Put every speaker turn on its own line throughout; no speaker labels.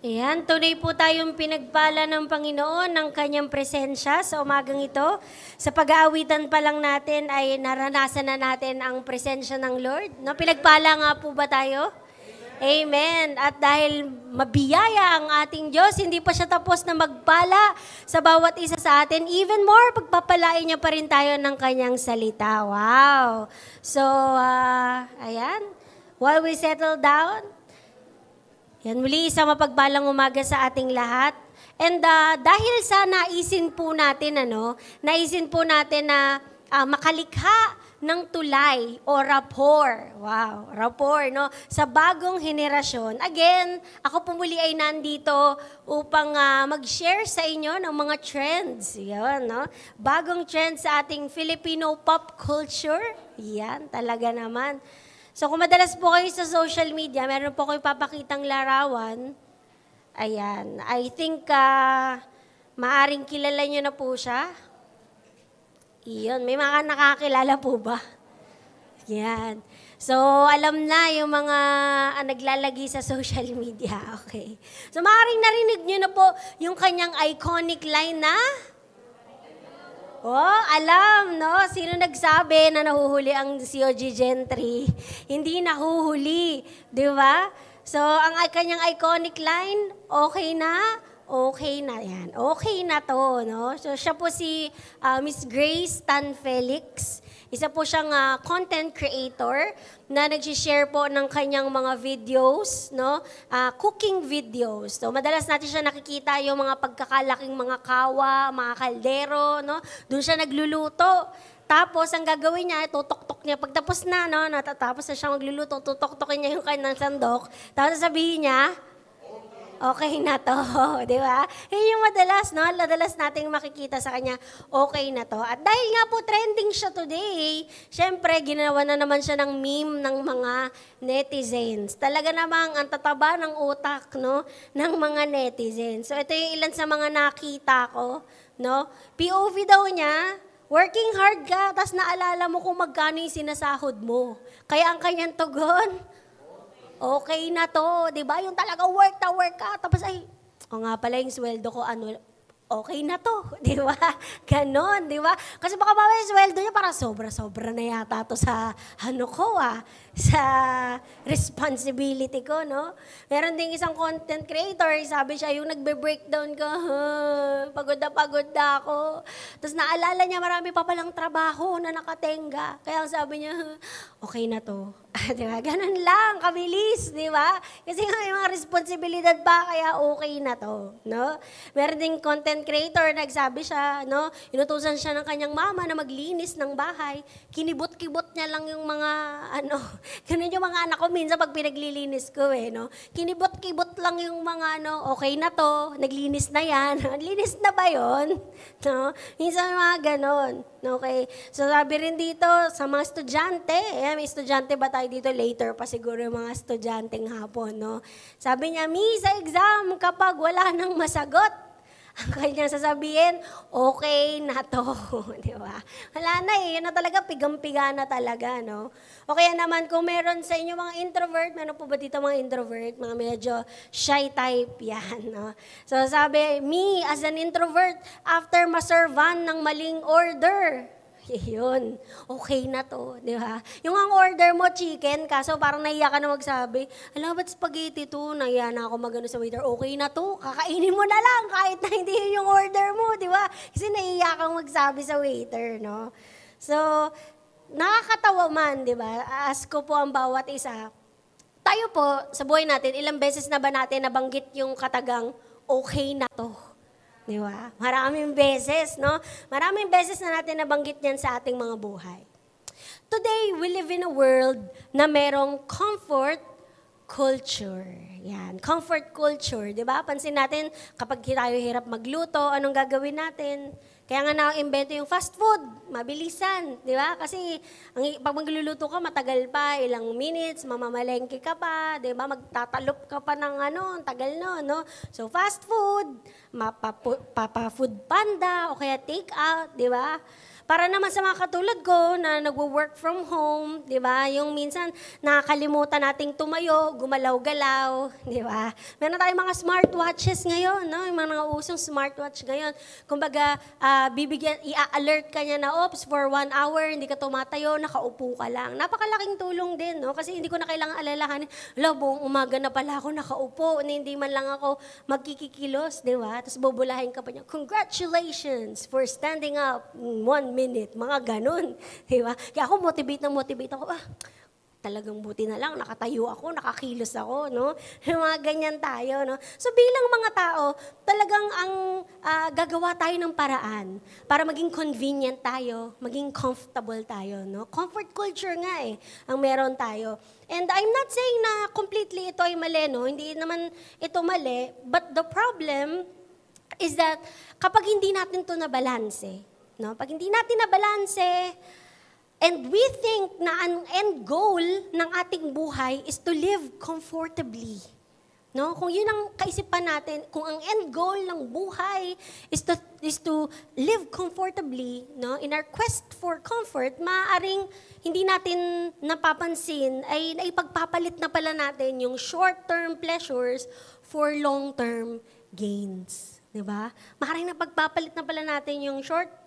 Ayan, tunay po tayong pinagpala ng Panginoon ng kanyang presensya sa umagang ito. Sa pag-aawitan pa lang natin ay naranasan na natin ang presensya ng Lord. No, pinagpala nga po ba tayo? Amen. At dahil mabiyaya ang ating Diyos, hindi pa siya tapos na magpala sa bawat isa sa atin. Even more, pagpapalain niya pa rin tayo ng kanyang salita. Wow! So, ayan. While we settle down, yan, muli isang mapagpalang umaga sa ating lahat. And dahil sa naisin po natin na makalikha ng tulay o rapport. Wow, rapport, no? Sa bagong henerasyon. Again, ako po muli ay nandito upang mag-share sa inyo ng mga trends. Yan, no? Bagong trends sa ating Filipino pop culture. Yan, talaga naman. So kung madalas po kayo sa social media, meron po kayo papakitang larawan. Ayan. I think maaring kilala nyo na po siya. Iyon. May mga nakakilala po ba? Yan. So alam na yung mga naglalagi sa social media. Okay. So maaring narinig nyo na po yung kanyang iconic line na, alam, no? Sino nagsabi na nahuhuli ang COG Gentry? Hindi nahuhuli, di ba? So, ang kanyang iconic line, okay na yan. Okay na to, no? So, siya po si Miss Grace Tan Felix. Isa po siyang content creator na nag-share po ng kanyang mga videos, no? Cooking videos. So, madalas natin siya nakikita yung mga pagkakalaking mga kawa, mga kaldero, no? Doon siya nagluluto. Tapos, ang gagawin niya, tutok-tok niya. Pagtapos na, no? Natatapos na siya magluluto, tutok-tokin niya yung kanyang sandok. Tapos sabihin niya, okay na to, di ba? Yun yung madalas nating makikita sa kanya, okay na to. At dahil nga po trending siya today, syempre, ginawa na naman siya ng meme ng mga netizens. Talaga namang ang tataba ng utak, no, ng mga netizens. So, ito yung ilan sa mga nakita ko, no? POV daw niya, working hard ka, tapos naalala mo kung magkano yung sinasahod mo. Kaya ang kanyang tugon, okay na to, di ba? Yung talaga work ka. Tapos nga pala yung sweldo ko, okay na to, di ba? Ganon, di ba? Kasi baka mamaya yung sweldo niya para sobra-sobra na yata to sa, sa responsibility ko, no? Meron ding isang content creator, sabi siya, yung nagbe-breakdown ko, pagod na ako. Tapos naalala niya, marami pa palang trabaho na nakatenga. Kaya ang sabi niya, okay na to. Di ba? Ganun lang, kabilis, di ba? Kasi nga may mga responsibilidad pa, kaya okay na to, no? Meron ding content creator, nagsabi siya, no? Inutusan siya ng kanyang mama na maglinis ng bahay. Kinibot-kibot niya lang yung mga, ganun yung mga anak ko minsan pag pinaglilinis ko, no? Kinibot-kibot lang yung mga, okay na to, naglinis na yan. Linis na ba yun? No? Minsan mga ganon. Okay. So sabi rin dito sa mga estudyante, may estudyante ba tayo dito later pa siguro yung mga estudyanteng hapon, no? Sabi niya, sa exam kapag wala nang masagot, ang kanyang sasabihin, okay na to, di ba? Wala na yun na talaga, pigang-piga na talaga, no? O kaya naman, kung meron sa inyo mga introvert, meron po ba dito mga introvert, mga medyo shy type, yan, no? So sabi, me as an introvert, after maservan ng maling order, yun, okay na to, di ba? Yung ang order mo, chicken, kaso parang nahiya ka na magsabi, alam, ba't spaghetti to? Nahiya na ako magano sa waiter, okay na to, kakainin mo na lang, kahit na hindi yun yung order mo, di ba? Kasi nahiya kang magsabi sa waiter, no? So, nakakatawa man, di ba? Ask ko po ang bawat isa. Tayo po, sa buhay natin, ilang beses na ba natin nabanggit yung katagang, okay na to? Di ba? Maraming beses, no? Maraming beses na natin nabanggit yan sa ating mga buhay. Today, we live in a world na merong comfort culture. Yan, comfort culture, di ba? Pansin natin, kapag tayo hirap magluto, anong gagawin natin? Kaya nga na-invento yung fast food, mabilisan, di ba? Kasi pag magluluto ka, matagal pa, ilang minutes, mamamalengke ka pa, di ba? Magtatalop ka pa ng tagal no? So fast food, Papa Food Panda, o kaya take out, di ba? Para naman sa mga katulad ko na nagwo-work from home, di ba? Yung minsan nakakalimutan nating tumayo, gumalaw-galaw, di ba? Meron tayong mga smartwatches ngayon, no? Yung mga usong smartwatch ngayon. Kumbaga, i-alert ka niya na, oops, for 1 hour, hindi ka tumatayo, nakaupo ka lang. Napakalaking tulong din, no? Kasi hindi ko na kailangan alalahanin, buong umaga na pala ako nakaupo, na hindi man lang ako magkikikilos, di ba? Tapos bubulahin ka pa niya, congratulations for standing up in 1 minute, mga ganun. Diba? Kaya ako motivate ako, talagang buti na lang, nakatayo ako, nakakilos ako, no? Mga ganyan tayo, no? So bilang mga tao, talagang gagawa tayo ng paraan para maging convenient tayo, maging comfortable tayo, no? Comfort culture nga ang meron tayo. And I'm not saying na completely ito ay mali, no? Hindi naman ito mali, but the problem is that kapag hindi natin ito nabalanse, no? Pag hindi natin nabalanse, and we think na ang end goal ng ating buhay is to live comfortably. No? Kung yun ang kaisipan natin, kung ang end goal ng buhay is to live comfortably, no? In our quest for comfort, maaaring hindi natin napapansin ay naipagpapalit na pala natin yung short-term pleasures for long-term gains. Diba? Maaaring napagpapalit na pala natin yung short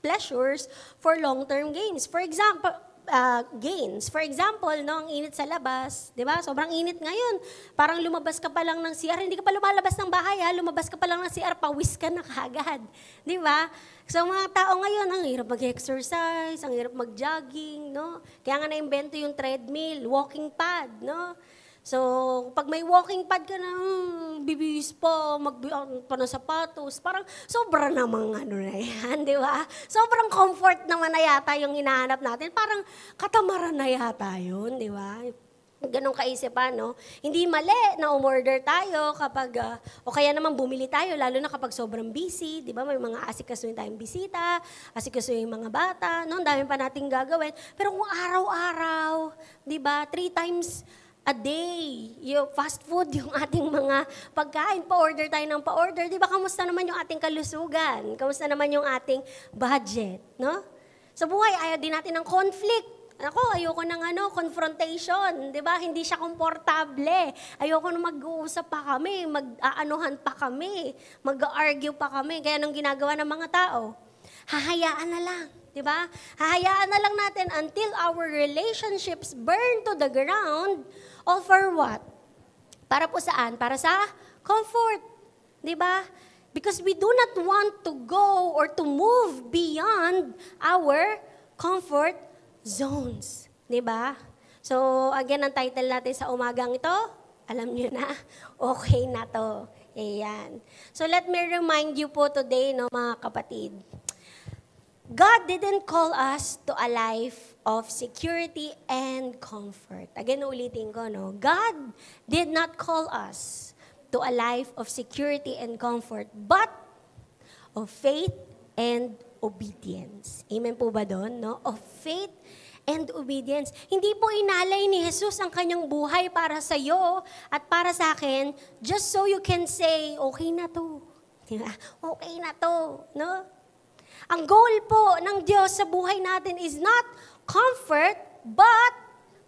pleasures for long-term gains. For example, no, ang init sa labas, 'di ba? Sobrang init ngayon. Parang lumabas ka pa lang ng CR, hindi ka pa lumalabas ng bahay, lumabas ka pa lang ng CR, pawis ka na kaagad, 'di ba? So mga tao ngayon, ang hirap mag-exercise, ang hirap mag-jogging, no? Kaya nga na-imbento yung treadmill, walking pad, no? So, pag may walking pad ka na, bibihis pa, magbiang pa ng sapatos, parang sobra namang na yan, di ba? Sobrang comfort naman na yata yung hinahanap natin. Parang katamaran na yata yun, di ba? Ganong kaisipan, no? Hindi mali na umorder tayo kapag, o kaya naman bumili tayo, lalo na kapag sobrang busy, di ba? May mga asikasuhin tayong bisita, asikasuhin yung mga bata, no? Ang dami pa nating gagawin. Pero kung araw-araw, di ba? 3 times a day, yung fast food, yung ating mga pagkain, pa-order tayo ng pa-order, di ba, kamusta naman yung ating kalusugan? Kamusta naman yung ating budget, no? Sa buhay, ayaw din natin ng conflict. Ako, ayoko ng confrontation, di ba? Hindi siya komportable. Ayoko na mag-uusap pa kami, mag-aanuhan pa kami, mag-argue pa kami. Kaya anong ginagawa ng mga tao? Hahayaan na lang. Diba? Hahayaan na lang natin until our relationships burn to the ground. All for what? Para po saan? Para sa comfort. Diba? Because we do not want to go or to move beyond our comfort zones. Diba? So, again, ang title natin sa umagang ito, alam niyo na, okay na to. Ayan. So, let me remind you po today, no, mga kapatid, God didn't call us to a life of security and comfort. Again, ulitin ko, no? God did not call us to a life of security and comfort, but of faith and obedience. Amen po ba doon, no? Of faith and obedience. Hindi po inalay ni Jesus ang kanyang buhay para sa iyo at para sa akin, just so you can say, okay na to. Diba? Okay na to, no? Ang goal po ng Diyos sa buhay natin is not comfort, but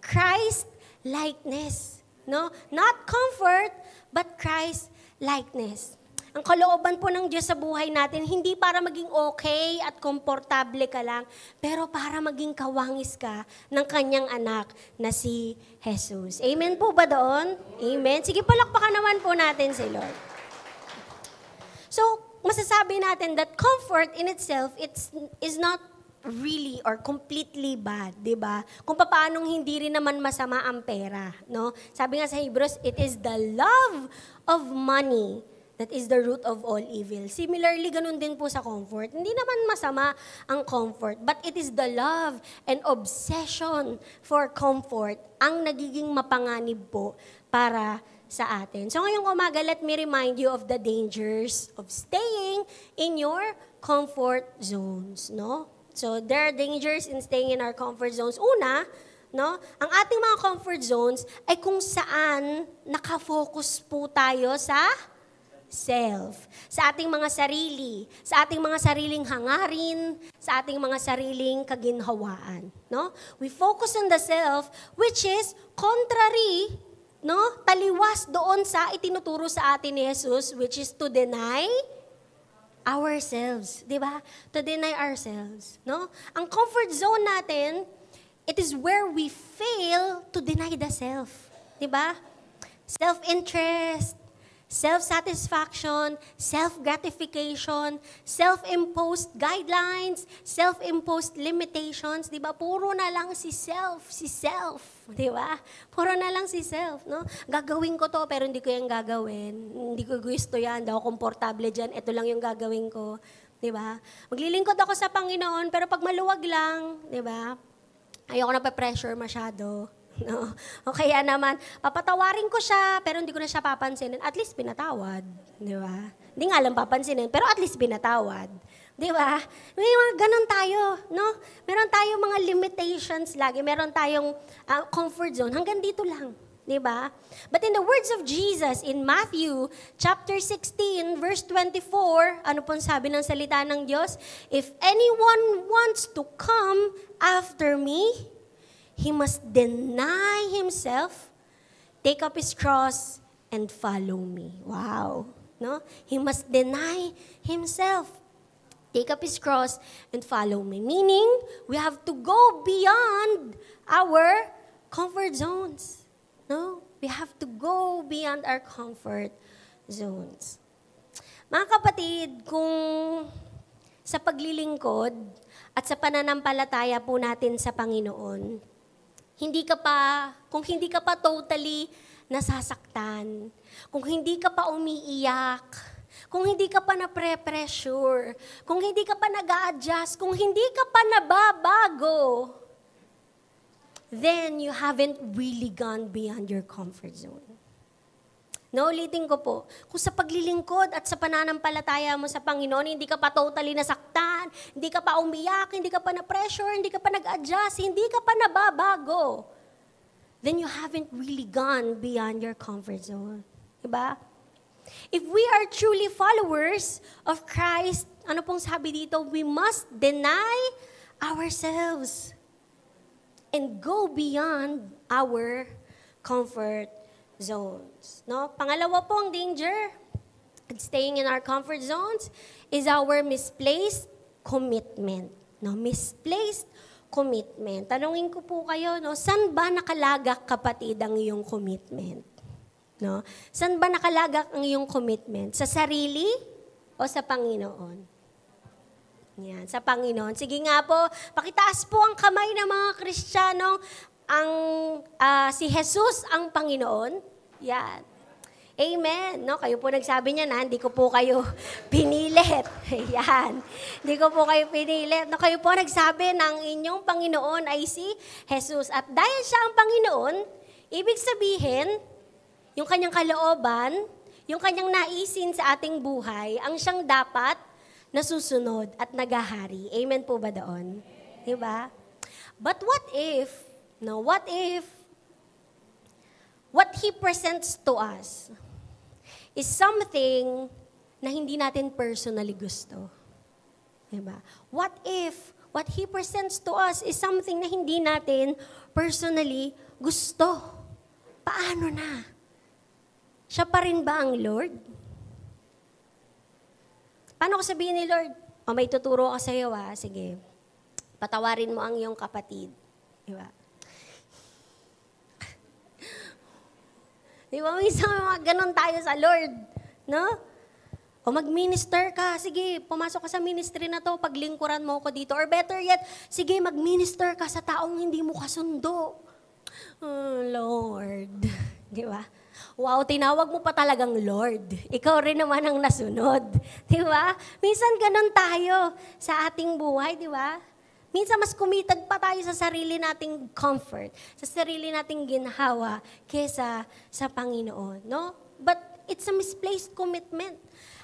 Christ-likeness. No? Not comfort, but Christ-likeness. Ang kalooban po ng Diyos sa buhay natin, hindi para maging okay at komportable ka lang, pero para maging kawangis ka ng kanyang anak na si Jesus. Amen po ba doon? Amen. Sige, palakpakan naman po natin si Lord. So, masasabi natin that comfort in itself is not really or completely bad, di ba? Kung paanong hindi rin naman masama ang pera, no? Sabi nga sa Hebrews, it is the love of money that is the root of all evil. Similarly, ganun din po sa comfort. Hindi naman masama ang comfort, but it is the love and obsession for comfort ang nagiging mapanganib po para sa atin. So ngayong umaga, let me remind you of the dangers of staying in your comfort zones, no? So there are dangers in staying in our comfort zones. Una, no, ang ating mga comfort zones ay kung saan nakafocus po tayo sa self. Sa ating mga sarili, sa ating mga sariling hangarin, sa ating mga sariling kaginhawaan. No? We focus on the self, which is contrary, no? Taliwas doon sa itinuturo sa atin ni Jesus, which is to deny ourselves. Di ba? To deny ourselves. No? Ang comfort zone natin, it is where we fail to deny the self. Di ba? Self-interest, self-satisfaction, self-gratification, self-imposed guidelines, self-imposed limitations, di ba? Puro na lang si self, di ba? Puro na lang si self, no? Gagawin ko to, pero hindi ko yung gagawin. Hindi ko gusto yan, daw komportable dyan, ito lang yung gagawin ko, di ba? Maglilingkod ako sa Panginoon, pero pag maluwag lang, di ba? Ayoko na pa-pressure masyado. No? O kaya naman, papatawarin ko siya, pero hindi ko na siya papansinin. At least pinatawad. Di ba? Hindi nga lang papansinin, pero at least pinatawad. Di ba? May mga ganun tayo. No? Meron tayong mga limitations lagi. Meron tayong comfort zone. Hanggang dito lang. Di ba? But in the words of Jesus in Matthew chapter 16, verse 24, ano pong sabi ng salita ng Diyos? If anyone wants to come after me, he must deny himself, take up his cross, and follow me. Wow. No? He must deny himself, take up his cross, and follow me. Meaning, we have to go beyond our comfort zones. No? We have to go beyond our comfort zones. Mga kapatid, kung sa paglilingkod at sa pananampalataya po natin sa Panginoon, kung hindi ka pa totally nasasaktan, kung hindi ka pa umiiyak, kung hindi ka pa na-pressure, kung hindi ka pa nag-a-adjust, kung hindi ka pa nababago, then you haven't really gone beyond your comfort zone. Naulitin ko po, kung sa paglilingkod at sa pananampalataya mo sa Panginoon, hindi ka pa totally nasaktan, hindi ka pa umiyak, hindi ka pa na-pressure, hindi ka pa nag-adjust, hindi ka pa nababago, then you haven't really gone beyond your comfort zone. Diba? If we are truly followers of Christ, ano pong sabi dito? We must deny ourselves and go beyond our comfort zones. No? Pangalawa po ang danger at staying in our comfort zones is our misplaced commitment. No? Misplaced commitment. Tanungin ko po kayo, no? Saan ba nakalagak, kapatid, ang iyong commitment? No? Saan ba nakalagak ang iyong commitment? Sa sarili o sa Panginoon? Yan, sa Panginoon. Sige nga po, pakitaas po ang kamay ng mga Kristiyanong si Jesus ang Panginoon. Yan. Amen. No, kayo po nagsabi niya na, hindi ko po kayo pinilit. Yan. Hindi ko po kayo pinilit. No, kayo po nagsabi ng inyong Panginoon ay si Jesus. At dahil siya ang Panginoon, ibig sabihin, yung kanyang kalooban, yung kanyang naisin sa ating buhay, ang siyang dapat nasusunod at nagahari. Amen po ba doon? Diba? But what if what He presents to us is something na hindi natin personally gusto? Diba? What if what He presents to us is something na hindi natin personally gusto? Paano na? Siya pa rin ba ang Lord? Paano ko sabihin ni Lord? May tuturo ka sa'yo sige. Patawarin mo ang iyong kapatid. Diba? Di ba, minsan mga ganun tayo sa Lord, no? O mag-minister ka, sige, pumasok ka sa ministry na to, paglingkuran mo ko dito. Or better yet, sige, mag-minister ka sa taong hindi mo kasundo. Oh, Lord. Di ba? Wow, tinawag mo pa talagang Lord. Ikaw rin naman ang nasunod. Di ba? Minsan ganun tayo sa ating buhay, di ba? Minsan mas kumitag pa tayo sa sarili nating comfort, sa sarili nating ginhawa, kesa sa Panginoon, no? But it's a misplaced commitment.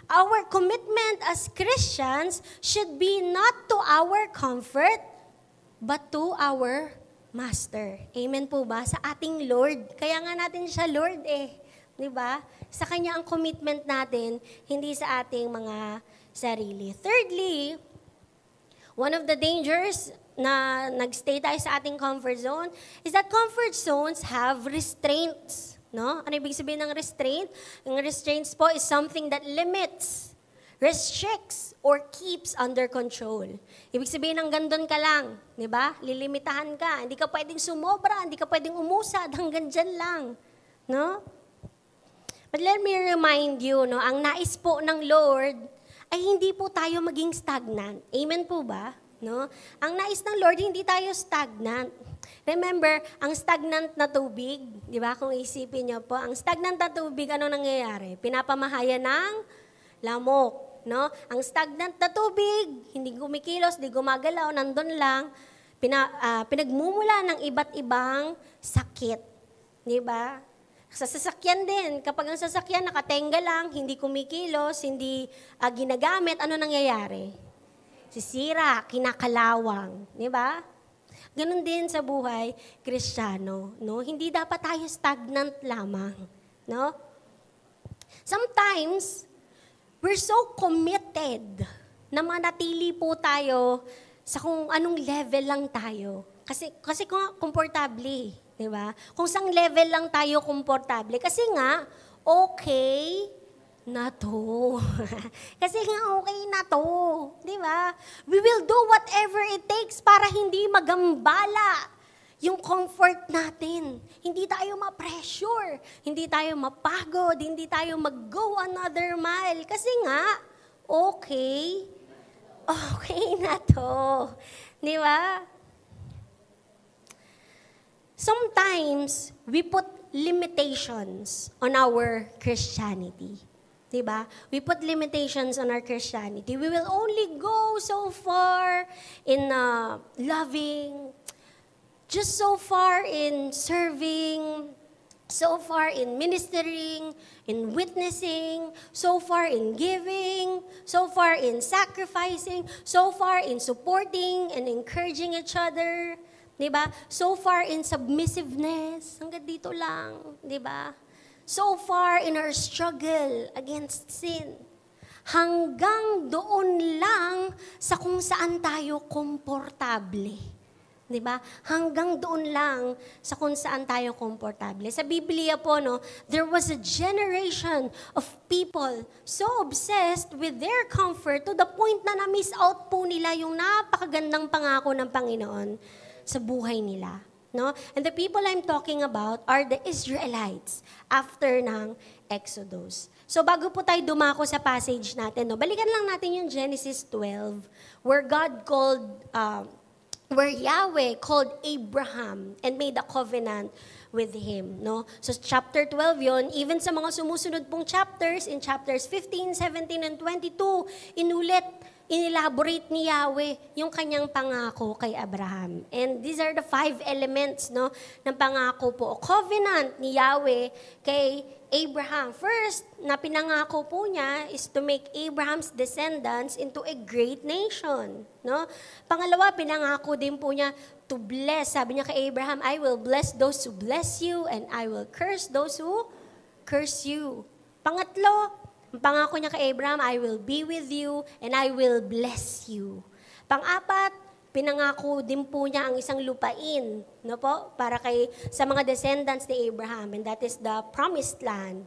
Our commitment as Christians should be not to our comfort, but to our Master. Amen po ba? Sa ating Lord. Kaya nga natin siya Lord Di ba? Sa Kanya ang commitment natin, hindi sa ating mga sarili. Thirdly, one of the dangers na nagstay tayo sa ating comfort zone is that comfort zones have restraints. No? Ano ibig sabihin ng restraint? Ang restraints po is something that limits, restricts, or keeps under control. Ibig sabihin ng gandun ka lang, di ba? Lilimitahan ka. Hindi ka pwedeng sumobra, hindi ka pwedeng umusad, hanggang dyan lang. No? But let me remind you, no, ang nais po ng Lord ay hindi po tayo maging stagnant. Amen po ba? No? Ang nais ng Lord, hindi tayo stagnant. Remember, ang stagnant na tubig, di ba? Kung isipin niyo po, ang stagnant na tubig, ano nangyayari? Pinapamahaya ng lamok. No? Ang stagnant na tubig, hindi kumikilos, hindi gumagalaw, nandun lang, pinagmumula ng iba't ibang sakit. Di ba? Sa sasakyan din, kapag ang sasakyan nakatenga lang, hindi kumikilos, hindi ginagamit, ano nangyayari? Sisira, kinakalawang, di ba? Ganon din sa buhay Kristiyano, no? Hindi dapat tayo stagnant lamang, no? Sometimes we're so committed na manatili po tayo sa kung anong level lang tayo. Kasi kung komportable, di ba? Kung sang level lang tayo komportable, kasi nga okay na to. Kasi nga okay na to. Di ba? We will do whatever it takes para hindi magambala yung comfort natin. Hindi tayo ma-pressure. Hindi tayo mapagod. Hindi tayo mag-go another mile. Kasi nga, okay na to. Di ba? Sometimes, we put limitations on our Christianity. Diba? We put limitations on our Christianity. We will only go so far in loving, just so far in serving, so far in ministering, in witnessing, so far in giving, so far in sacrificing, so far in supporting and encouraging each other. Diba? So far in submissiveness. Hanggang dito lang. Diba? So far in our struggle against sin. Hanggang doon lang sa kung saan tayo komportable. Diba? Hanggang doon lang sa kung saan tayo komportable. Sa Biblia po, no, there was a generation of people so obsessed with their comfort to the point na na-miss out po nila yung napakagandang pangako ng Panginoon sa buhay nila. No? And the people I'm talking about are the Israelites after ng Exodus. So bago po tayo dumako sa passage natin, no, balikan lang natin yung Genesis 12 where where Yahweh called Abraham and made a covenant with him. No? So chapter 12 yon, even sa mga sumusunod pong chapters, in chapters 15, 17, and 22, inelaborate ni Yahweh yung kanyang pangako kay Abraham. And these are the 5 elements, no, ng pangako po. Covenant ni Yahweh kay Abraham. First, na pinangako po niya is to make Abraham's descendants into a great nation. No? Pangalawa, pinangako din po niya to bless. Sabi niya kay Abraham, I will bless those who bless you and I will curse those who curse you. Pangatlo, ang pangako niya kay Abraham, I will be with you and I will bless you. Pang-apat, pinangako din po niya ang isang lupain, no po, para sa mga descendants ni Abraham, and that is the promised land,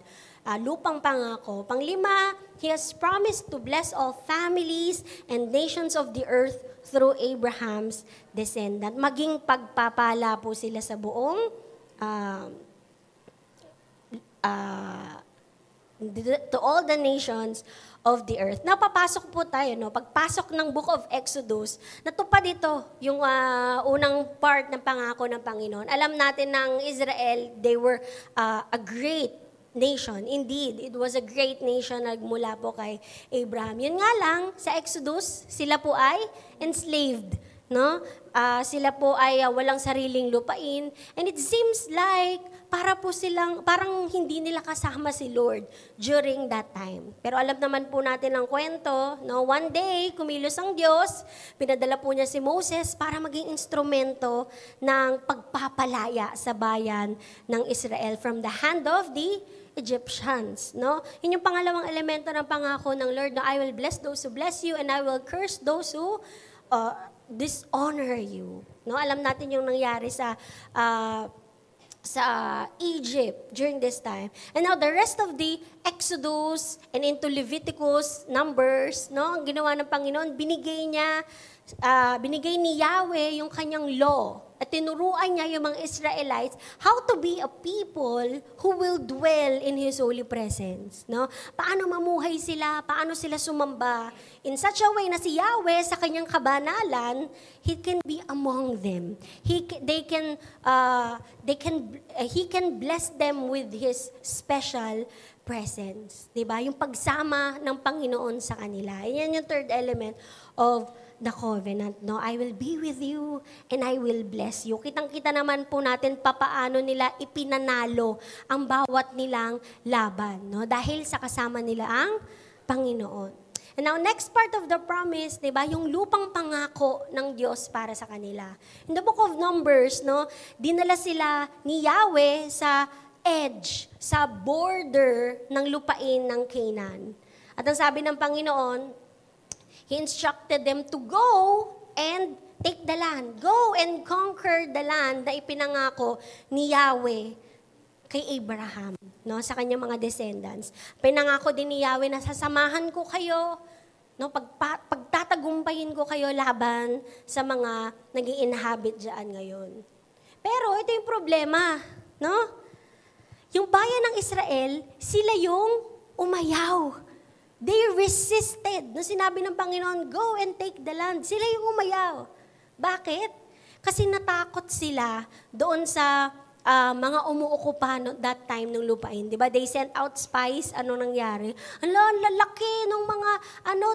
lupang pangako. Pang-lima, he has promised to bless all families and nations of the earth through Abraham's descendant. Maging pagpapala po sila sa buong to all the nations of the earth. Napapasok po tayo, no? Pagpasok ng Book of Exodus, natupad ito, yung unang part ng pangako ng Panginoon. Alam natin ng Israel, they were a great nation. Indeed, it was a great nation nagmula po kay Abraham. Yun nga lang, sa Exodus, sila po ay enslaved. No? Sila po ay walang sariling lupain. And it seems like parang hindi nila kasama si Lord during that time. Pero alam naman po natin ang kwento, no? One day, kumilos ang Diyos, pinadala po niya si Moses para maging instrumento ng pagpapalaya sa bayan ng Israel from the hand of the Egyptians, no? Yun yung pangalawang elemento ng pangako ng Lord na I will bless those who bless you and I will curse those who dishonor you. No? Alam natin yung nangyari sa Egypt during this time. And now the rest of the Exodus and into Leviticus, Numbers, no, ang ginawa ng Panginoon, binigay ni Yahweh yung kanyang law. At tinuruan niya yung mga Israelites how to be a people who will dwell in His holy presence. No? Paano mamuhay sila, paano sila sumamba. In such a way na si Yahweh sa kanyang kabanalan, He can be among them. He can bless them with His special presence. Diba? Yung pagsama ng Panginoon sa kanila. Yan yung third element of the covenant, no? I will be with you and I will bless you. Kitang-kita naman po natin papaano nila ipinanalo ang bawat nilang laban, no? Dahil sa kasama nila ang Panginoon. And now, next part of the promise, di ba, yung lupang pangako ng Diyos para sa kanila. In the book of Numbers, no, dinala sila ni Yahweh sa edge, sa border ng lupain ng Canaan. At ang sabi ng Panginoon, He instructed them to go and take the land. Go and conquer the land na ipinangako ni Yahweh kay Abraham, no, sa kanyang mga descendants. Pinangako din ni Yahweh na sasamahan ko kayo, no, pagtatagumpayin ko kayo laban sa mga nag-i-inhabit diyan ngayon. Pero ito yung problema, no? Yung bayan ng Israel, sila yung umayaw. They resisted. No, sinabi ng Panginoon, go and take the land. Sila yung umayaw. Bakit? Kasi natakot sila doon sa mga umuukupa that time ng lupain. Diba? They sent out spies. Ano nangyari? Ang lalaki ng mga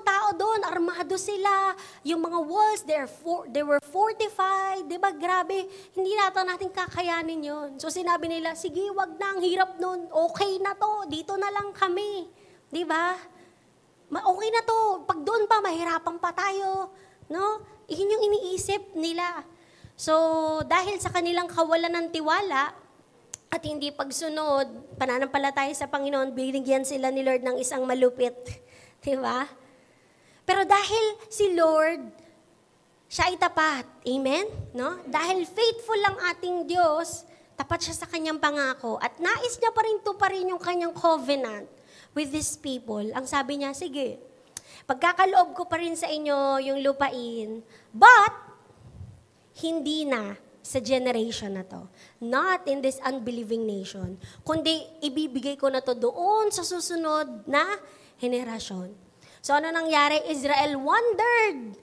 tao doon. Armado sila. Yung mga walls, they were fortified. Diba? Grabe. Hindi natin kakayanin yun. So sinabi nila, sige, wag na. Ang hirap nun. Okay na to. Dito na lang kami. Diba? Okay na to, pag doon pa, mahirapan pa tayo. No? Iyon yung iniisip nila. So, dahil sa kanilang kawalan ng tiwala at hindi pagsunod, pananampalataya sa Panginoon, binigyan sila ni Lord ng isang malupit. Diba? Pero dahil si Lord, siya ay tapat. Amen? No? Dahil faithful lang ating Diyos, tapat siya sa kanyang pangako at nais niya pa rin tuparin yung kanyang covenant with these people. Ang sabi niya, sige, pagkakaloob ko pa rin sa inyo yung lupain, but hindi na sa generation na to. Not in this unbelieving nation. Kundi ibibigay ko na to doon sa susunod na henerasyon. So ano nangyari? Israel wandered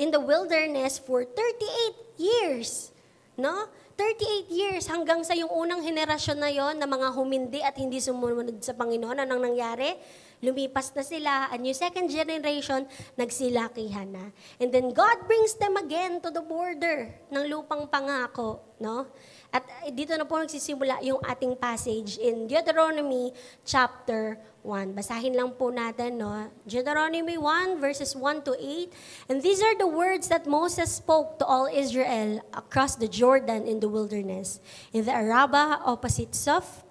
in the wilderness for 38 years. No? 38 years hanggang sa yung unang henerasyon na yon na mga humindi at hindi sumunod sa Panginoon. Anong nangyari? Lumipas na sila, and yung second generation, nagsilakihan na. And then God brings them again to the border ng lupang pangako. No? At dito na po nagsisimula yung ating passage in Deuteronomy chapter 1. Basahin lang po natin, no? Deuteronomy 1 verses 1 to 8. And these are the words that Moses spoke to all Israel across the Jordan in the wilderness, in the Arabah opposite Suf,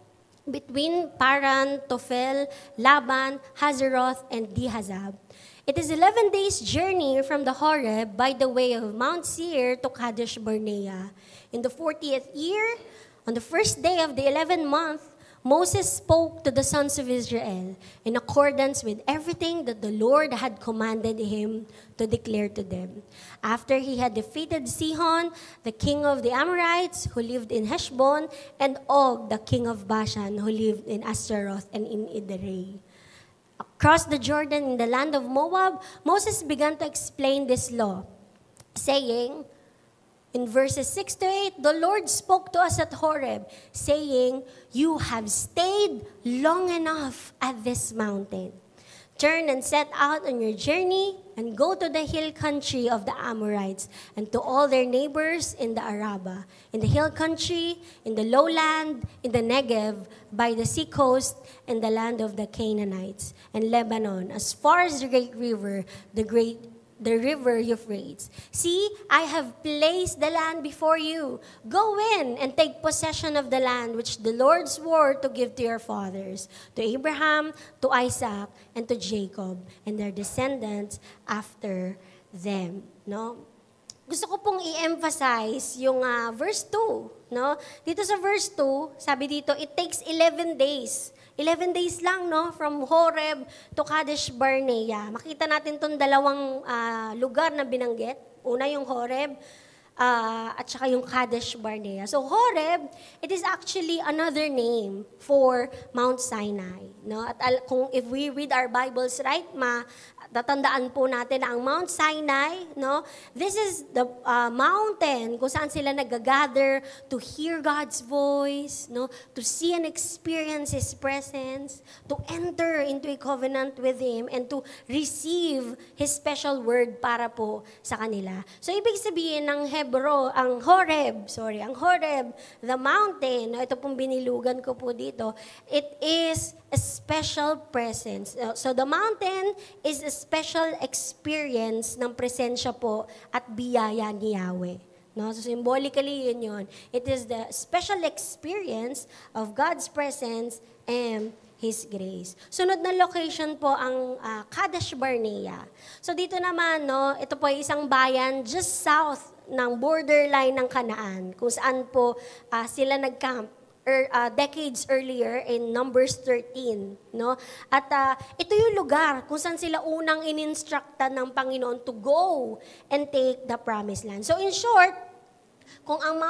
between Paran, Tophel, Laban, Hazeroth, and Dihazab. It is 11 days' journey from the Horeb by the way of Mount Seir to Kadesh Barnea. In the 40th year, on the first day of the 11th month, Moses spoke to the sons of Israel in accordance with everything that the Lord had commanded him to declare to them. After he had defeated Sihon, the king of the Amorites, who lived in Heshbon, and Og, the king of Bashan, who lived in Astaroth and in Edrei. Across the Jordan in the land of Moab, Moses began to explain this law, saying, in verses 6 to 8, the Lord spoke to us at Horeb, saying, you have stayed long enough at this mountain. Turn and set out on your journey and go to the hill country of the Amorites and to all their neighbors in the Arabah, in the hill country, in the lowland, in the Negev, by the sea coast, and the land of the Canaanites, and Lebanon, as far as the great river, the great the river Euphrates. See, I have placed the land before you. Go in and take possession of the land which the Lord swore to give to your fathers, to Abraham, to Isaac, and to Jacob, and their descendants after them. No? Gusto ko pong i-emphasize yung verse 2. No? Dito sa verse 2, sabi dito, it takes 11 days. 11 days lang, no? From Horeb to Kadesh Barnea. Makita natin itong dalawang lugar na binanggit. Una yung Horeb, at saka yung Kadesh Barnea. So Horeb, it is actually another name for Mount Sinai. No? At if we read our Bibles right, tatandaan po natin na ang Mount Sinai, no? This is the mountain kung saan sila nag-gather to hear God's voice, no? To see and experience His presence, to enter into a covenant with Him, and to receive His special word para po sa kanila. So, ibig sabihin ng ang Horeb, the mountain, no? Ito pong binilugan ko po dito, it is a special presence. So, the mountain is a special experience ng presensya po at biyaya ni Yahweh. No? So symbolically, yun. It is the special experience of God's presence and His grace. Sunod na location po ang Kadesh Barnea. So dito naman, no, ito po ay isang bayan just south ng borderline ng Canaan, kung saan po sila nag-camp decades earlier in Numbers 13, no? At ito yung lugar kung saan sila unang ininstructan ng Panginoon to go and take the promised land. So in short, kung ang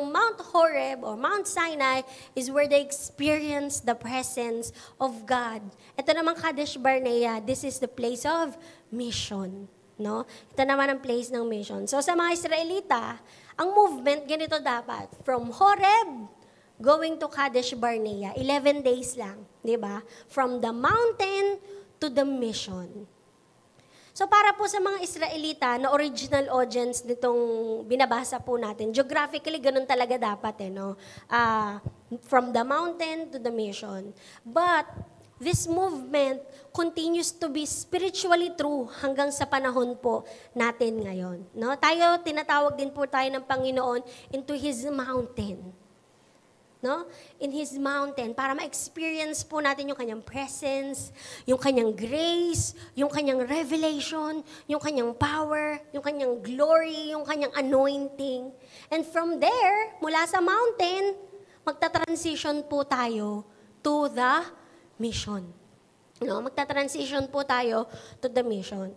Mount Horeb or Mount Sinai is where they experience the presence of God. Ito naman Kadesh Barnea, this is the place of mission, no? Ito naman ang place ng mission. So sa mga Israelita, ang movement, ganito dapat. From Horeb, going to Kadesh Barnea. 11 days lang, di ba? From the mountain to the mission. So para po sa mga Israelita na original audience nitong binabasa po natin, geographically, ganun talaga dapat, no? From the mountain to the mission. But this movement continues to be spiritually true hanggang sa panahon po natin ngayon. No? Tayo, tinatawag din po tayo ng Panginoon into His mountain. No? In His mountain, para ma-experience po natin yung Kanyang presence, yung Kanyang grace, yung Kanyang revelation, yung Kanyang power, yung Kanyang glory, yung Kanyang anointing. And from there, mula sa mountain, magta-transition po tayo to the mission. No, magta-transition po tayo to the mission.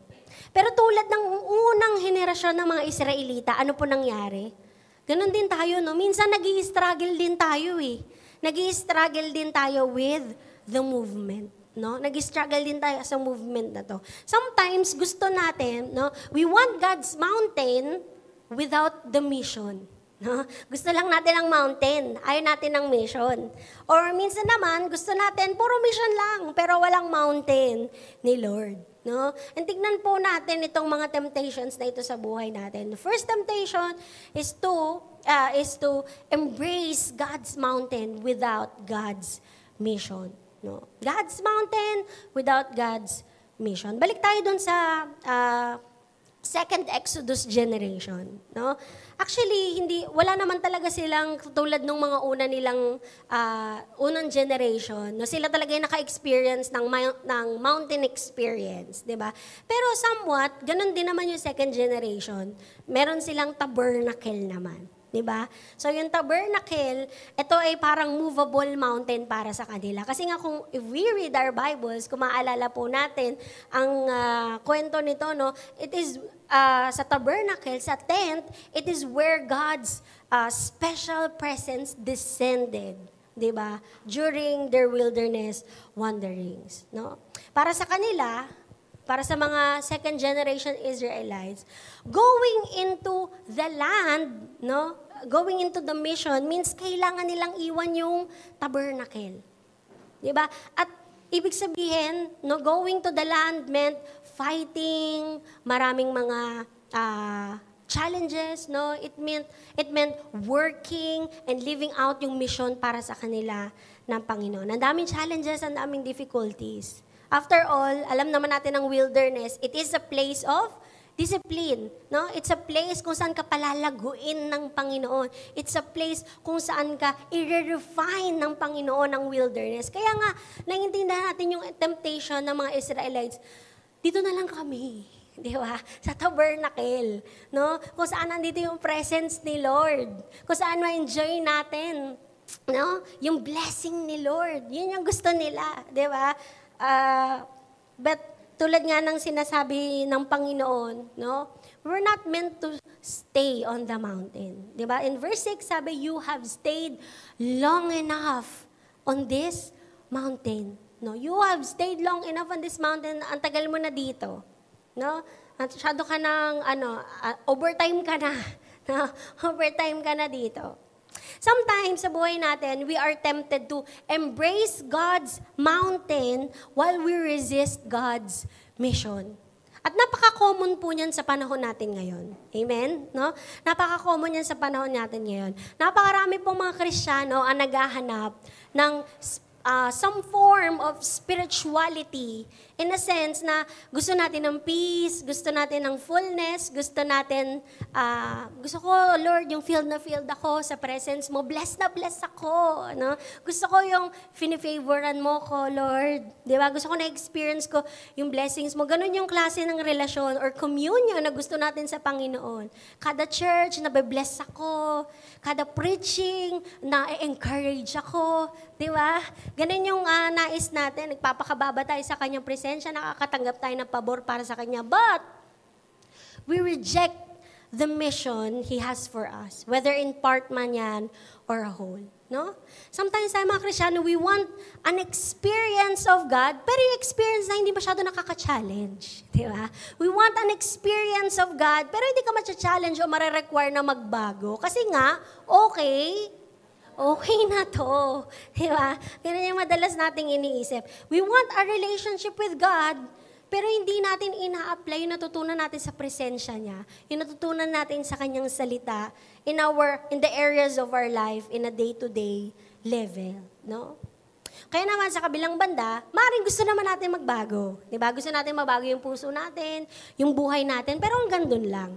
Pero tulad ng unang henerasyon ng mga Israelita, ano po nangyari? Ganon din tayo, no? Minsan nag-i-struggle din tayo eh. Nag-i-struggle din tayo with the movement. No? Nag-i-struggle din tayo sa movement na to. Sometimes gusto natin, no? We want God's mountain without the mission. No? Gusto lang natin ang mountain, ayaw natin ang mission. Or minsan naman, gusto natin, puro mission lang, pero walang mountain ni Lord. No? And tignan po natin itong mga temptations na ito sa buhay natin. The first temptation is to embrace God's mountain without God's mission. No? God's mountain without God's mission. Balik tayo dun sa second Exodus generation, no? Actually, wala naman talaga silang tulad ng mga unang generation, no? Sila talaga yung naka-experience ng mountain experience, 'di ba? Pero somewhat, ganun din naman yung second generation. Meron silang tabernacle naman. Diba? So yung tabernacle, ito ay parang movable mountain para sa kanila. Kasi nga kung if we read our Bibles, kung maalala po natin ang kwento nito, no, it is sa tabernacle, sa tent, it is where God's special presence descended, 'di ba? During their wilderness wanderings, no? Para sa kanila, para sa mga second generation Israelites, going into the land, no? Going into the mission means kailangan nilang iwan yung tabernacle. 'Di ba? At ibig sabihin, no, going to the land meant fighting, maraming mga challenges, no? It meant working and living out yung mission para sa kanila ng Panginoon. Ang daming challenges, ang daming difficulties. After all, alam naman natin ang wilderness, it is a place of discipline. No? It's a place kung saan ka palalaguin ng Panginoon. It's a place kung saan ka i-refine ng Panginoon ng wilderness. Kaya nga, naiintindihan natin yung temptation ng mga Israelites. Dito na lang kami. Di ba? Sa tabernacle. No? Kung saan nandito yung presence ni Lord. Kung saan ma-enjoy natin. No? Yung blessing ni Lord. Yun yung gusto nila. Di ba? But tulad nga ng sinasabi ng Panginoon, no? We're not meant to stay on the mountain. Di ba? In verse 6, sabi, you have stayed long enough on this mountain. No? You have stayed long enough on this mountain. Ang tagal mo na dito. No? Masyado ka ng, overtime ka na. No? Overtime ka na dito. Sometimes sa buhay natin, we are tempted to embrace God's mountain while we resist God's mission. At napaka-common po niyan sa panahon natin ngayon. Amen? No? Napaka-common niyan sa panahon natin ngayon. Napakarami pong mga Kristiyano ang naghahanap ng some form of spirituality in a sense na gusto natin ng peace, gusto natin ng fullness, gusto ko, Lord, yung filled na filled ako sa presence mo, blessed na blessed ako, no? Gusto ko yung finifavoran mo ko, Lord, di ba? Gusto ko na-experience ko yung blessings mo. Ganun yung klase ng relasyon or communion na gusto natin sa Panginoon. Kada church, nabe-bless ako, kada preaching, na-encourage ako, di ba? Ganun yung nais natin. Nagpapakababa tayo sa kanyang presensya, nakakatanggap tayo ng pabor para sa kanya. But, we reject the mission He has for us. Whether in part man yan or a whole. No? Sometimes tayo mga Kristiyano, we want an experience of God, pero yung experience na hindi masyado nakaka-challenge. Di ba? We want an experience of God, pero hindi ka ma-challenge o mare-require na magbago. Kasi nga, okay na to. Di ba? Ganun yung madalas nating iniisip. We want a relationship with God, pero hindi natin ina-apply yung natutunan natin sa presensya niya, yung natutunan natin sa kanyang salita in the areas of our life, in a day-to-day level. No? Kaya naman sa kabilang banda, maaaring gusto naman natin magbago. Di ba? Gusto natin magbago yung puso natin, yung buhay natin, pero hanggang dun lang.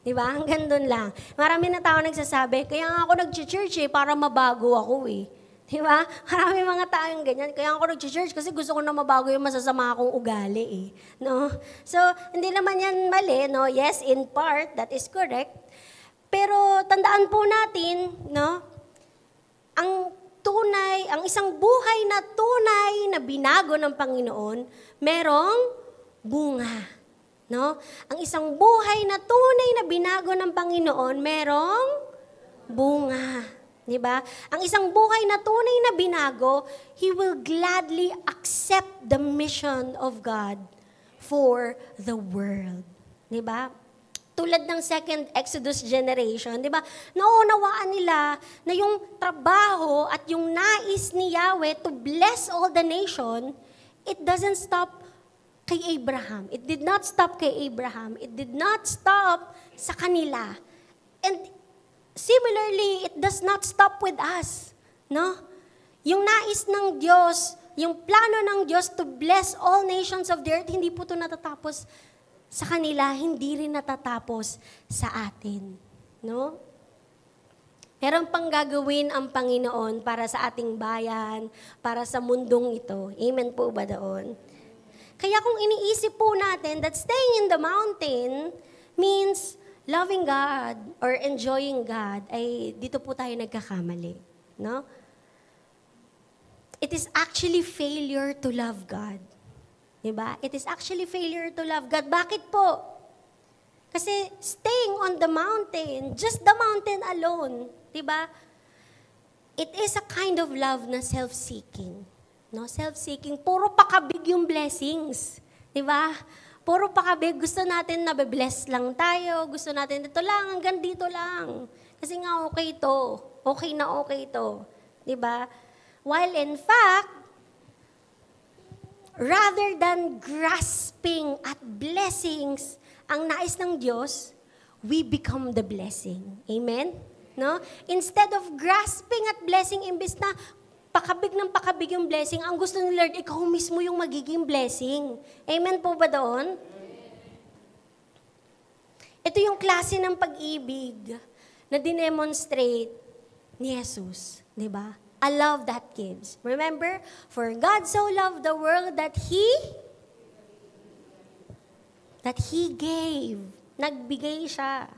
Diba? Hanggang doon lang. Marami na tao nagsasabi, kaya nga ako nag-church para mabago ako eh. Diba? Marami mga tao yung ganyan. Kaya ako nag-church kasi gusto ko na mabago yung masasama akong ugali eh. No? So, hindi naman yan mali. No? Yes, in part, that is correct. Pero tandaan po natin, no? Ang isang buhay na tunay na binago ng Panginoon, merong bunga. No? Ang isang buhay na tunay na binago ng Panginoon, merong bunga. Diba? Ang isang buhay na tunay na binago, He will gladly accept the mission of God for the world. Diba? Tulad ng second Exodus generation, diba? Naunawaan nila na yung trabaho at yung nais ni Yahweh to bless all the nation, it doesn't stop kay Abraham. It did not stop kay Abraham. It did not stop sa kanila. And similarly, it does not stop with us. No? Yung nais ng Diyos, yung plano ng Diyos to bless all nations of the earth, hindi po ito natatapos sa kanila, hindi rin natatapos sa atin. No? Meron pang gagawin ang Panginoon para sa ating bayan, para sa mundong ito. Amen po ba doon? Kaya kung iniisip po natin that staying in the mountain means loving God or enjoying God, ay dito po tayo nagkakamali. No? It is actually failure to love God. Diba? It is actually failure to love God. Bakit po? Kasi staying on the mountain, just the mountain alone, diba? It is a kind of love na self-seeking. No, self-seeking, puro pakabig yung blessings. 'Di ba? Puro pakabig, gusto natin na be-bless lang tayo, gusto natin ito lang, hanggang dito lang. Kasi nga okay ito. Okay na okay ito. 'Di ba? While in fact, rather than grasping at blessings ang nais ng Diyos, we become the blessing. Amen? No? Instead of grasping at blessing, imbes na pakabig ng pakabig yung blessing. Ang gusto ni Lord, ikaw mismo yung magiging blessing. Amen po ba doon? Ito yung klase ng pag-ibig na dinemonstrate ni Jesus. Diba? A love that gives. Remember, for God so loved the world that He gave. Nagbigay siya.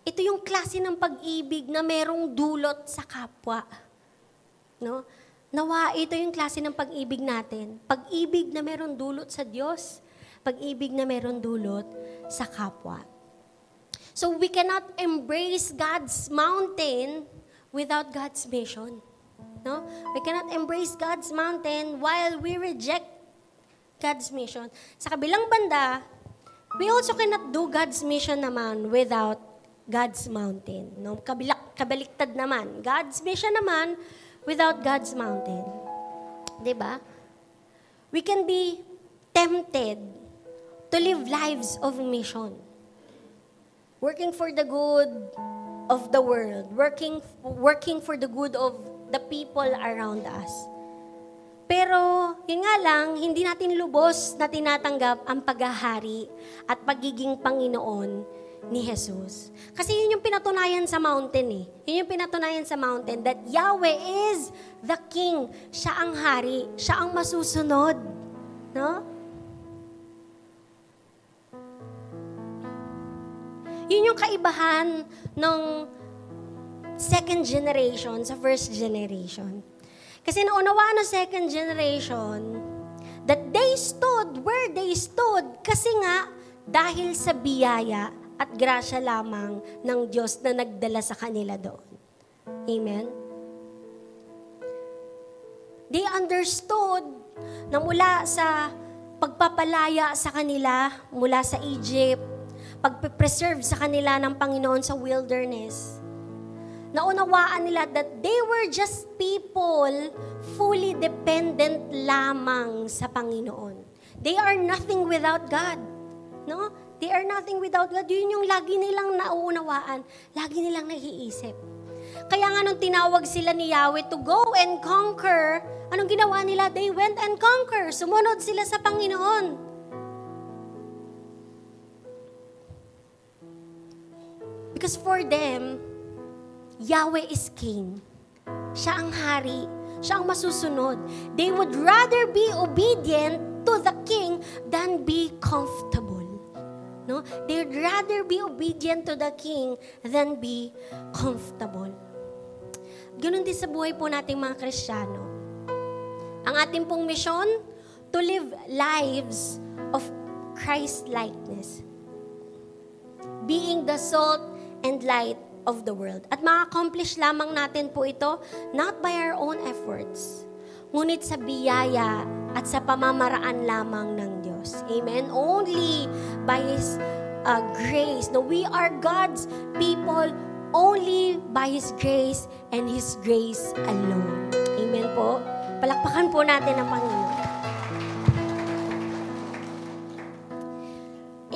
Ito yung klase ng pag-ibig na merong dulot sa kapwa. No? Nawa, ito yung klase ng pag-ibig natin. Pag-ibig na merong dulot sa Diyos. Pag-ibig na merong dulot sa kapwa. So we cannot embrace God's mountain without God's mission. No? We cannot embrace God's mountain while we reject God's mission. Sa kabilang banda, we also cannot do God's mission naman without God's mountain. No? Kabaliktad naman. God's mission naman without God's mountain. Diba? We can be tempted to live lives of mission. Working for the good of the world. Working for the good of the people around us. Pero, yun nga lang, hindi natin lubos na tinatanggap ang paghahari at pagiging Panginoon ni Jesus. Kasi yun yung pinatunayan sa mountain eh. Yun yung pinatunayan sa mountain that Yahweh is the King. Siya ang hari. Siya ang masusunod. No? Yun yung kaibahan ng second generation sa first generation. Kasi naunawaan ng second generation that they stood where they stood kasi nga dahil sa biyaya at grasya lamang ng Diyos na nagdala sa kanila doon. Amen? They understood na mula sa pagpapalaya sa kanila, mula sa Egypt, pagpe-preserve sa kanila ng Panginoon sa wilderness, naunawaan nila that they were just people fully dependent lamang sa Panginoon. They are nothing without God. No? They are nothing without God. Yun yung lagi nilang nauunawaan. Lagi nilang naiisip. Kaya nga nung tinawag sila ni Yahweh to go and conquer, anong ginawa nila? They went and conquer. Sumunod sila sa Panginoon. Because for them, Yahweh is King. Siya ang hari. Siya ang masusunod. They would rather be obedient to the King than be comfortable. No? They would rather be obedient to the King than be comfortable. Ganun din sa buhay po nating mga Kristiyano. Ang ating pong misyon, to live lives of Christ-likeness. Being the salt and light of the world. At ma-accomplish lamang natin po ito, not by our own efforts, ngunit sa biyaya at sa pamamaraan lamang ng Diyos. Amen? Only by His grace. No, we are God's people only by His grace and His grace alone. Amen po? Palakpakan po natin ang Panginoon.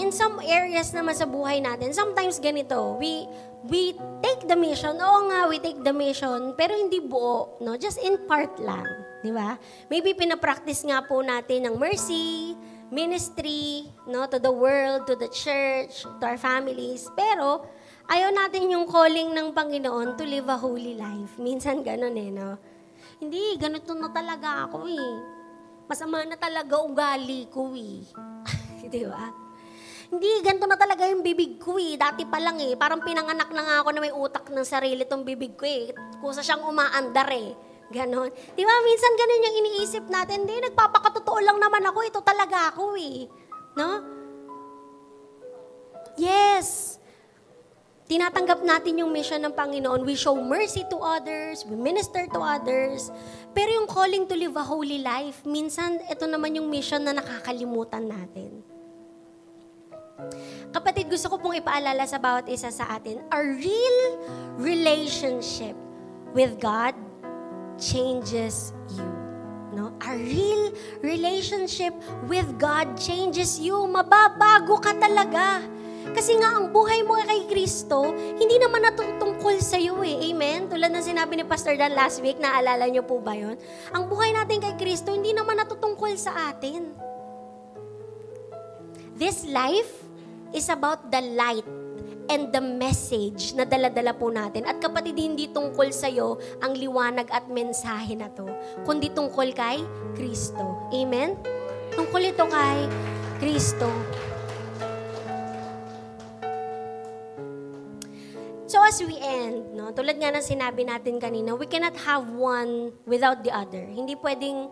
In some areas naman sa buhay natin, sometimes ganito, we take the mission. Oo nga, we take the mission, pero hindi buo, no? Just in part lang, di ba? Maybe pinapractice nga po natin ng mercy, ministry, no, to the world, to the church, to our families. Pero ayaw natin yung calling ng Panginoon to live a holy life. Minsan ganun eh, no? Hindi, ganito na talaga ako eh. Masama na talaga ugali ko eh. Di ba? Hindi, ganito na talaga yung bibig ko eh. Dati pa lang eh. Parang pinanganak na nga ako na may utak ng sarili tong bibig ko eh. Kusa siyang umaandar eh. Ganon. Di ba, minsan ganon yung iniisip natin. Hindi, nagpapakatotoo lang naman ako. Ito talaga ako eh. No? Yes. Tinatanggap natin yung mission ng Panginoon. We show mercy to others. We minister to others. Pero yung calling to live a holy life, minsan ito naman yung mission na nakakalimutan natin. Kapatid, gusto ko pong ipaalala sa bawat isa sa atin, a real relationship with God changes you. No? A real relationship with God changes you. Mababago ka talaga. Kasi nga, ang buhay mo kay Kristo, hindi naman natutungkol sa iyo eh. Amen? Tulad ng sinabi ni Pastor Dan last week, naalala niyo po ba yun? Ang buhay natin kay Kristo, hindi naman natutungkol sa atin. This life is about the light and the message na dala-dala po natin. At kapatid, hindi tungkol sa iyo ang liwanag at mensahe na to, kundi tungkol kay Kristo. Amen? Tungkol ito kay Kristo. So as we end, no, tulad nga ng sinabi natin kanina, we cannot have one without the other. Hindi pwedeng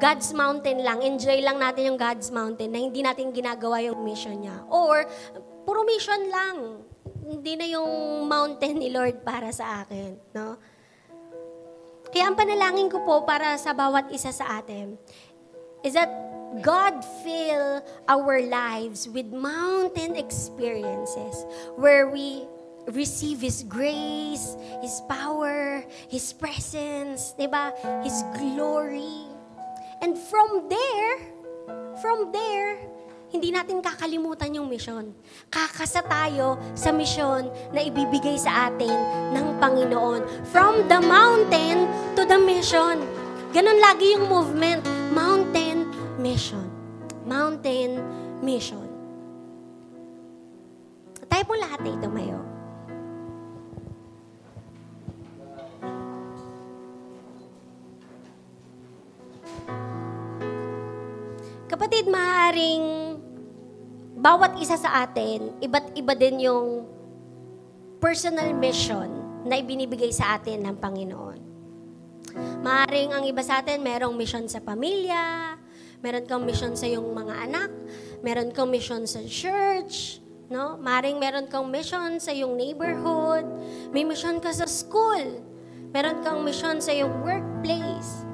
God's mountain lang, enjoy lang natin yung God's mountain na hindi natin ginagawa yung mission niya. Or, puro mission lang. Hindi na yung mountain ni Lord para sa akin. No? Kaya ang panalangin ko po para sa bawat isa sa atin is that God fill our lives with mountain experiences where we receive His grace, His power, His presence, diba? His glory. And from there, hindi natin kakalimutan yung mission. Kakasa tayo sa mission na ibibigay sa atin ng Panginoon. From the mountain to the mission. Ganon lagi yung movement. Mountain, mission. Mountain, mission. Tayo po lahat ay tumayo. Kapatid, maaaring bawat isa sa atin, iba't iba din yung personal mission na ibinibigay sa atin ng Panginoon. Maaaring ang iba sa atin, merong mission sa pamilya, meron kang mission sa iyong mga anak, meron kang mission sa church, no? Maaaring meron kang mission sa iyong neighborhood, may mission ka sa school, meron kang mission sa iyong workplace.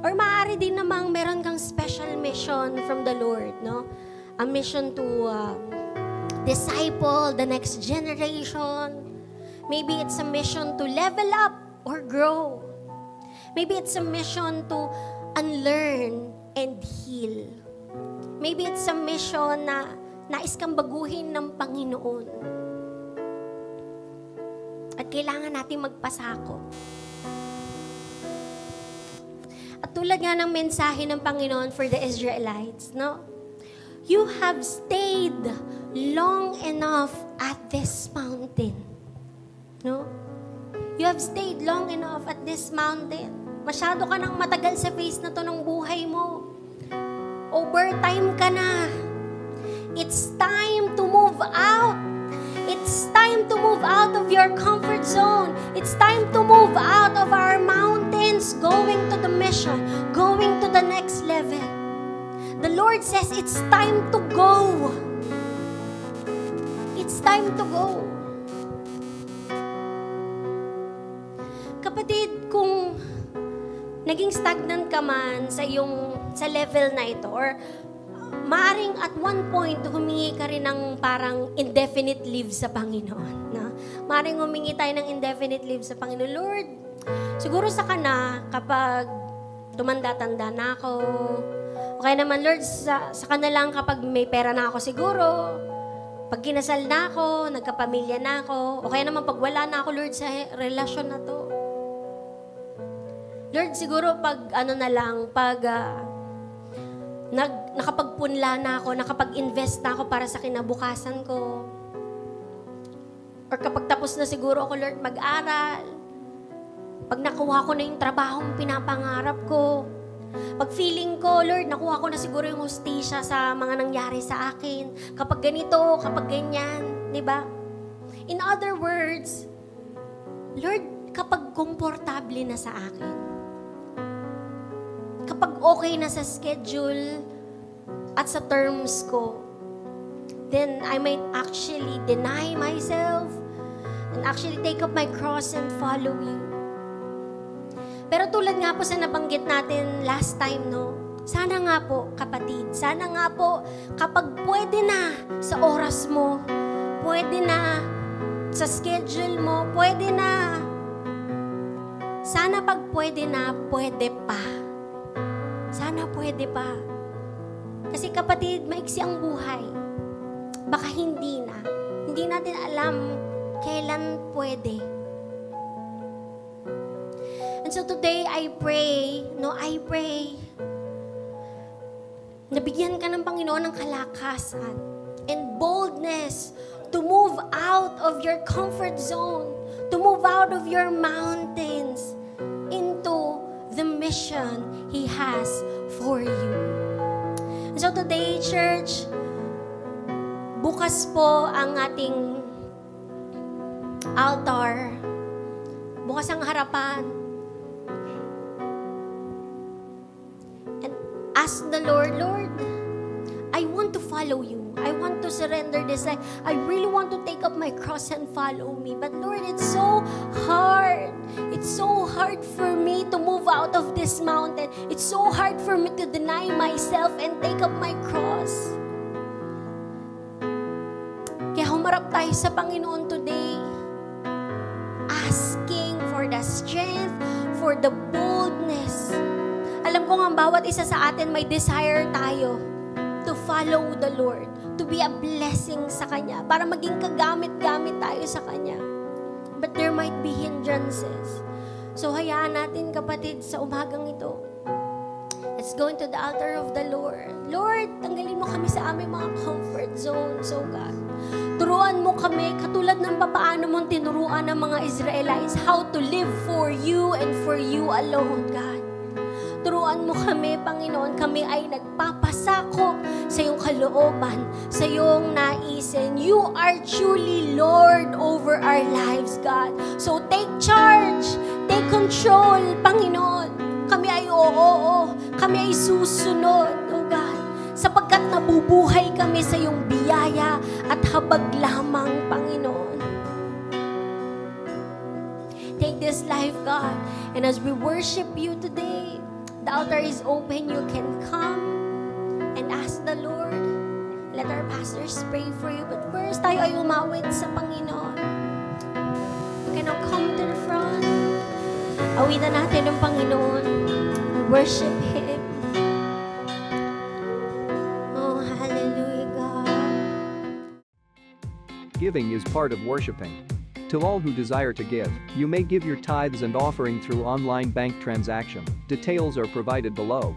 Or maaari din namang meron kang special mission from the Lord, no? A mission to disciple the next generation. Maybe it's a mission to level up or grow. Maybe it's a mission to unlearn and heal. Maybe it's a mission na nais kang baguhin ng Panginoon. At kailangan natin magpasako. At tulad nga ng mensahe ng Panginoon for the Israelites, no? You have stayed long enough at this mountain. No? You have stayed long enough at this mountain. Masyado ka nang matagal sa phase na to ng buhay mo. Overtime ka na. It's time to move out. It's time to move out of your comfort zone. It's time to move out of our mountains, going to the mission, going to the next level. The Lord says it's time to go. It's time to go. Kapatid, kung naging stagnant ka man sa level na ito, or maaring at one point, humingi ka rin ng parang indefinite leave sa Panginoon. Na? Maaring humingi tayo ng indefinite leave sa Panginoon. Lord, siguro sa kana kapag tumanda-tanda na ako, okay naman, Lord, sa kana lang kapag may pera na ako siguro, pag kinasal na ako, nagkapamilya na ako, okay naman pag wala na ako, Lord, sa relasyon na to. Lord, siguro pag nakapagpunla na ako, nakapag-invest na ako para sa kinabukasan ko. Or kapag tapos na siguro ako, Lord, mag-aral. Pag nakuha ko na yung trabahong pinapangarap ko. Pag feeling ko, Lord, nakuha ko na siguro yung hustisya sa mga nangyari sa akin. Kapag ganito, kapag ganyan, di ba? In other words, Lord, kapag komportable na sa akin, kapag okay na sa schedule at sa terms ko, then I might actually deny myself and actually take up my cross and follow you. Pero tulad nga po sa nabanggit natin last time, no? Sana nga po, kapatid, sana nga po, kapag pwede na sa oras mo, pwede na sa schedule mo, pwede na. Sana pag pwede na, pwede pa. Sana pwede pa. Kasi kapatid, maiksi ang buhay. baka hindi na. Hindi natin alam kailan pwede. And so today, I pray, nabigyan ka ng Panginoon ng kalakasan and boldness to move out of your comfort zone, to move out of your mountains into the mission He has for you. And so today, church, bukas po ang ating altar. Bukas ang harapan. And ask the Lord, Lord, I want to follow you. I want to surrender this. I really want to take up my cross and follow me. But Lord, it's so hard. It's so hard for me to move out of this mountain. It's so hard for me to deny myself and take up my cross. Kaya humarap tayo sa Panginoon today, asking for the strength, for the boldness. Alam ko nga bawat isa sa atin may desire tayo to follow the Lord, to be a blessing sa Kanya, para maging kagamit-gamit tayo sa Kanya. But there might be hindrances. So hayaan natin, kapatid, sa umagang ito. Let's go into the altar of the Lord. Lord, tanggalin mo kami sa aming mga comfort zones, oh God. Turuan mo kami, katulad ng papaano mong tinuruan ng mga Israelites, how to live for you and for you alone, God. Turuan mo kami, Panginoon, kami ay nagpapasakop sa iyong kalooban, sa iyong naisin. You are truly Lord over our lives, God. So take charge, take control, Panginoon. Kami ay oo, kami ay susunod, oh God, sapagkat nabubuhay kami sa iyong biyaya at habag lamang, Panginoon. Take this life, God, and as we worship you today, the altar is open. You can come and ask the Lord. Let our pastors pray for you. But first, tayo ay umawit sa Panginoon. You can now come to the front. Awitan natin ang Panginoon. Worship Him. Oh, hallelujah, God.
Giving is part of worshiping. To all who desire to give, you may give your tithes and offering through online bank transaction. Details are provided below.